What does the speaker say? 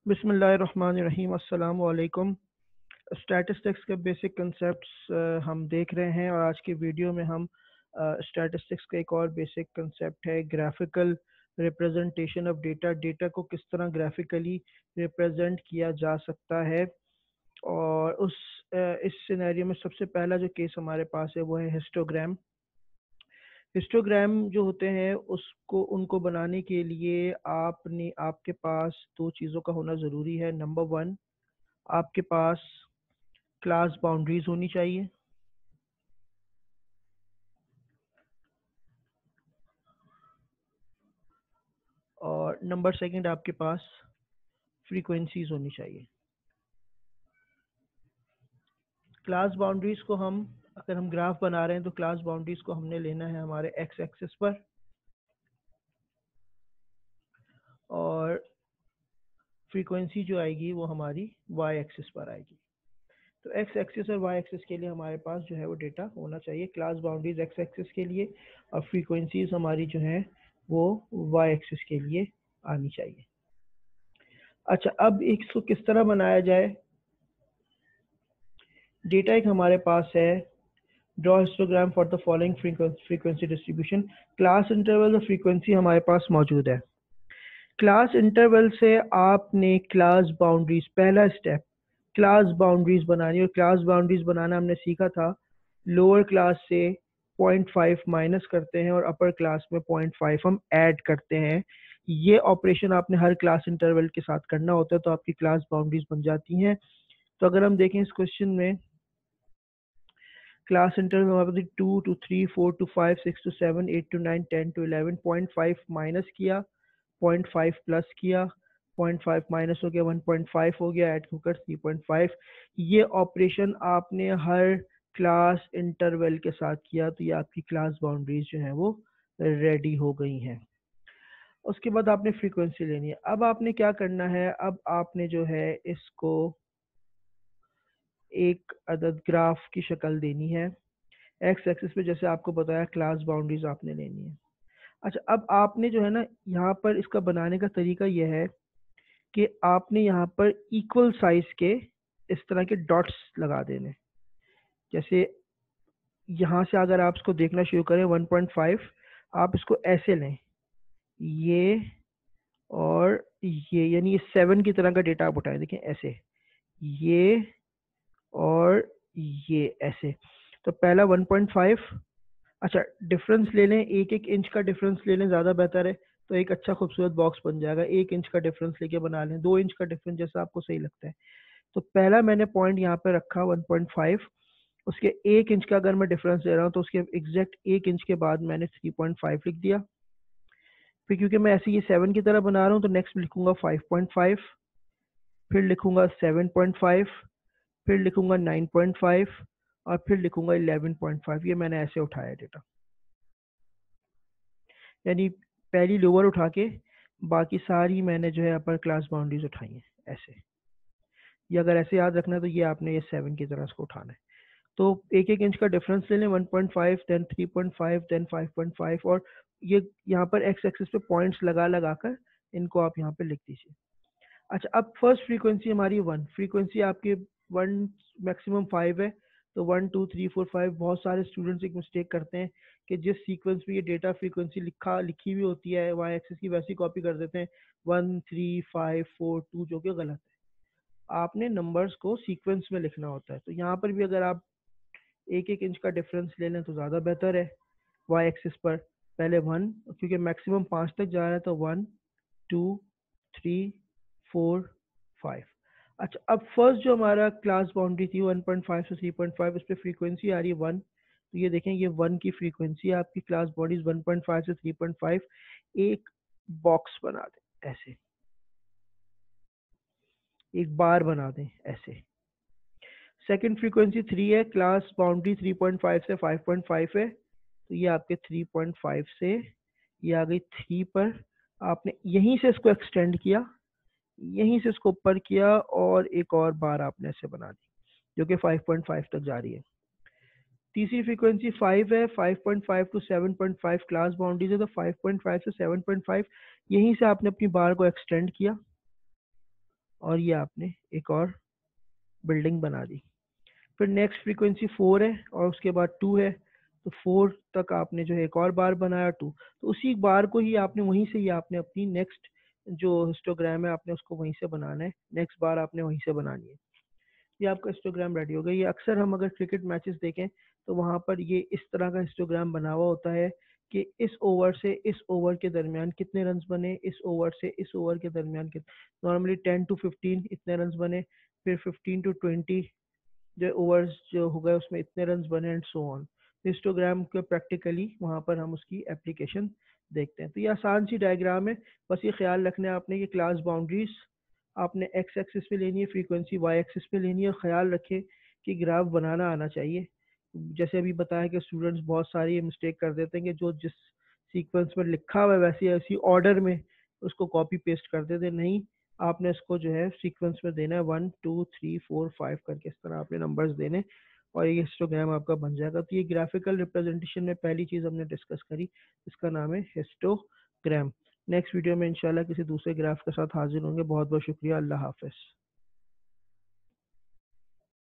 बिस्मिल्लाहिर्रहमानिर्रहीम अस्सलाम वालेकुम। स्टैटिस्टिक्स के बेसिक कंसेप्ट्स हम देख रहे हैं और आज की वीडियो में हम स्टैटिस्टिक्स का एक और बेसिक कंसेप्ट है graphical representation of data. Data को किस तरह ग्राफिकली रिप्रेजेंट किया जा सकता है। और इस सिनेरियो में सबसे पहला जो केस हमारे पास है वो है हिस्टोग्राम। हिस्टोग्राम जो होते हैं उसको उनको बनाने के लिए आपके पास दो चीज़ों का होना ज़रूरी है। नंबर वन, आपके पास क्लास बाउंड्रीज होनी चाहिए, और नंबर सेकंड आपके पास फ्रीक्वेंसीज होनी चाहिए। क्लास बाउंड्रीज को हम अगर हम ग्राफ बना रहे हैं तो क्लास बाउंड्रीज को हमने लेना है हमारे एक्स एक्सिस पर, और फ्रीक्वेंसी जो आएगी वो हमारी वाई एक्सिस पर आएगी। तो एक्स एक्सिस और वाई एक्सिस के लिए हमारे पास जो है वो डेटा होना चाहिए। क्लास बाउंड्रीज एक्स एक्सिस के लिए और फ्रीक्वेंसीज हमारी जो है वो वाई एक्सिस के लिए आनी चाहिए। अच्छा, अब इसको किस तरह बनाया जाए। डेटा एक हमारे पास है, draw histogram for the following frequency distribution. Class interval और फ्रीक्वेंसी हमारे पास मौजूद है। क्लास इंटरवल से आपने क्लास बाउंड्रीज, पहला स्टेप क्लास बाउंड्रीज बनानी, और क्लास बाउंड्रीज बनाना हमने सीखा था लोअर क्लास से 0.5 माइनस करते हैं और अपर क्लास में 0.5 हम ऐड करते हैं। ये ऑपरेशन आपने हर क्लास इंटरवल के साथ करना होता है, तो आपकी क्लास बाउंड्रीज बन जाती हैं। तो अगर हम देखें इस क्वेश्चन में, क्लास इंटरवल हमारे पास 2 to 3, 4 to 5, 6 to 7, 8 to 9, 10 to 11, 0.5 minus किया, 0.5 प्लस किया, 0.5 माइनस हो गया, 1.5 हो गया, ऐड होकर 3.5। ये ऑपरेशन आपने हर क्लास इंटरवल के साथ किया, तो ये आपकी क्लास बाउंड्रीज जो है वो रेडी हो गई हैं। उसके बाद आपने फ्रीक्वेंसी लेनी है। अब आपने क्या करना है, अब आपने जो है इसको एक अदद ग्राफ की शक्ल देनी है। एक्स एक्सिस पे जैसे आपको बताया क्लास बाउंड्रीज आपने लेनी है। अच्छा, अब आपने जो है ना यहाँ पर इसका बनाने का तरीका यह है कि आपने यहाँ पर इक्वल साइज के इस तरह के डॉट्स लगा देने। जैसे यहाँ से अगर आप इसको देखना शुरू करें 1.5, आप इसको ऐसे लें, ये और ये, यानी ये 7 की तरह का डेटा आप उठाएं, देखें ऐसे, ये और ये ऐसे। तो पहला 1.5। अच्छा, डिफरेंस ले लें, एक एक इंच का डिफरेंस ले लें, ज़्यादा बेहतर है। तो एक अच्छा खूबसूरत बॉक्स बन जाएगा। 1 इंच का डिफरेंस लेके बना लें, 2 इंच का डिफरेंस, जैसा आपको सही लगता है। तो पहला मैंने पॉइंट यहाँ पे रखा 1.5। उसके 1 इंच का अगर मैं डिफरेंस ले रहा हूँ तो उसके एग्जैक्ट 1 इंच के बाद मैंने 3.5 लिख दिया। फिर क्योंकि मैं ऐसे ये 7 की तरह बना रहा हूँ तो नेक्स्ट लिखूंगा 5.5, फिर लिखूंगा 7.5, फिर लिखूंगा 9.5, और फिर लिखूंगा 11.5। ये मैंने ऐसे उठाया डेटा, यानी पहली लोअर उठा के बाकी सारी मैंने जो है अपर क्लास बाउंड्रीज उठाई हैं ऐसे। ये अगर ऐसे याद रखना है तो ये आपने ये 7 की तरह इसको उठाना है। तो 1 1 इंच का डिफरेंस ले लें, 1.5, देन 3.5, देन 5.5, और ये यहाँ पर एक्स एक्सिस पे पॉइंट्स लगा लगा कर इनको आप यहाँ पे लिख दीजिए। अच्छा, अब फर्स्ट फ्रीक्वेंसी हमारी 1, फ्रीक्वेंसी आपकी 1 मैक्सिमम 5 है। तो 1 2 3 4 5। बहुत सारे स्टूडेंट्स एक मिस्टेक करते हैं कि जिस सीक्वेंस में ये डेटा फ्रीक्वेंसी लिखी हुई होती है वाई एक्सिस की, वैसी कॉपी कर देते हैं 1 3 5 4 2, जो कि गलत है। आपने नंबर्स को सीक्वेंस में लिखना होता है। तो यहाँ पर भी अगर आप 1 1 इंच का डिफरेंस ले लें तो ज़्यादा बेहतर है। वाई एक्सिस पर पहले 1, क्योंकि मैक्सिमम 5 तक जा रहा है, तो 1 2 3 4 5। अच्छा, अब फर्स्ट जो हमारा क्लास बाउंड्री थी 1.5 से 3.5, उस पर फ्रीक्वेंसी आ रही है 1। तो ये देखें, ये 1 की फ्रीक्वेंसी है। आपकी क्लास बाउंड्रीज 1.5 से 3.5। एक बॉक्स बना दें ऐसे, एक बार बना दें ऐसे। सेकंड फ्रीक्वेंसी 3 है, क्लास बाउंड्री 3.5 से 5.5 है। तो ये आपके 3.5 से ये आ गई 3 पर। आपने यहीं से इसको एक्सटेंड किया, यहीं से इसको ऊपर किया, और एक और बार आपने ऐसे बना दी जो कि 5.5 तक जा रही है। तीसरी फ्रीक्वेंसी 5 है, 5.5 टू 7.5 क्लास बाउंड्रीज है। तो 5.5 से 7.5 यहीं से आपने अपनी बार को एक्सटेंड किया, और ये आपने एक और बिल्डिंग बना दी। फिर नेक्स्ट फ्रीक्वेंसी 4 है और उसके बाद 2 है, तो 4 तक आपने जो है एक और बार बनाया 2, तो उसी बार को ही आपने वहीं से ही आपने अपनी नेक्स्ट जो हिस्टोग्राम है आपने उसको वहीं से बनाना है, नेक्स्ट बार आपने वहीं से बनानी है। ये आपका हिस्टोग्राम रेडी हो गया। ये अक्सर हम अगर क्रिकेट मैचेस देखें तो वहाँ पर ये इस तरह का हिस्टोग्राम बना हुआ होता है कि इस ओवर से इस ओवर के दरमियान कितने रन्स बने, इस ओवर से इस ओवर के दरमियान कितने, नॉर्मली 10 to 15 इतने रन्स बने, फिर 15 to 20 जो ओवर्स जो हो गए उसमें इतने रन्स बने एंड सो ऑन। हिस्टोग्राम के प्रैक्टिकली वहाँ पर हम उसकी एप्लीकेशन देखते हैं। तो ये आसान सी डायग्राम है, बस ये ख्याल रखना है आपने कि क्लास बाउंड्रीज आपने एक्स एक्सिस पे लेनी है, फ्रीक्वेंसी वाई एक्सिस पे लेनी है, और ख्याल रखें कि ग्राफ बनाना आना चाहिए। जैसे अभी बताया कि स्टूडेंट्स बहुत सारी मिस्टेक कर देते हैं कि जो जिस सीक्वेंस में लिखा हुआ है वैसे ऐसी ऑर्डर में उसको कॉपी पेस्ट कर देते हैं। नहीं, आपने इसको जो है सीक्वेंस में देना है, 1 2 3 4 5 करके इस तरह आपने नंबर्स देने, और ये हिस्टोग्राम आपका बन जाएगा। तो ये ग्राफिकल रिप्रेजेंटेशन में पहली चीज़ हमने डिस्कस करी, इसका नाम है हिस्टोग्राम। नेक्स्ट वीडियो में इंशाल्लाह किसी दूसरे ग्राफ के साथ हाजिर होंगे। बहुत बहुत शुक्रिया, अल्लाह हाफिज़।